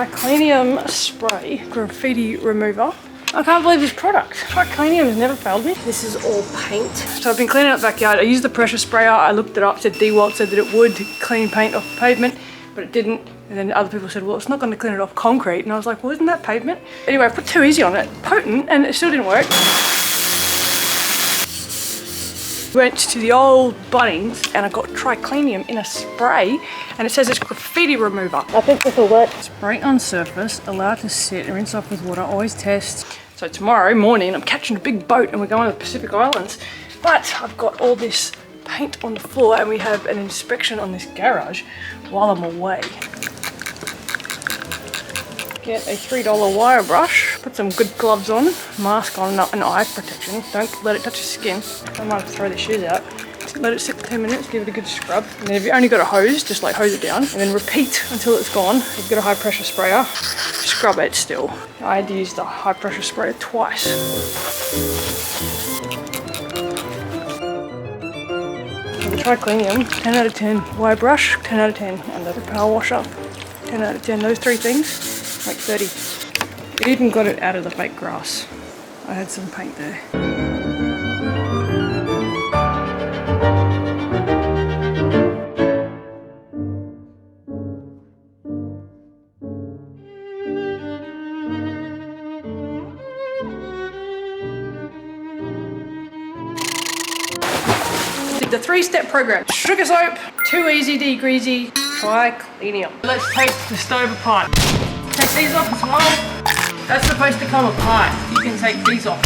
Tricleanium spray graffiti remover. I can't believe this product. Tricleanium has never failed me. This is all paint. So I've been cleaning up the backyard. I used the pressure sprayer. I looked it up, said DeWalt said that it would clean paint off the pavement, but it didn't. And then other people said, well, it's not going to clean it off concrete. And I was like, well, isn't that pavement? Anyway, I put Too Easy on it, potent, and it still didn't work. Went to the old Bunnings and I got Tricleanium in a spray, and it says it's graffiti remover. I think this will work. Spray on surface, allow it to sit and rinse off with water, always test. So tomorrow morning I'm catching a big boat and we're going to the Pacific Islands, but I've got all this paint on the floor and we have an inspection on this garage while I'm away. Get a $3 wire brush, put some good gloves on, mask on, and eye protection. Don't let it touch your skin. I might have to throw the shoes out. Let it sit for 10 minutes, give it a good scrub. And then if you only got a hose, just like hose it down and then repeat until it's gone. If you've got a high pressure sprayer, scrub it still. I had to use the high pressure sprayer twice. So the Tricleanium, 10 out of 10. Wire brush, 10 out of 10. And the power washer, 10 out of 10. Those three things. Like 30. It even got it out of the fake grass. I had some paint there. Did the 3-step program. Sugar soap, Too Easy degreasy, Tricleanium. Let's take the stove apart. Take these off as well. That's supposed to come apart. You can take these off.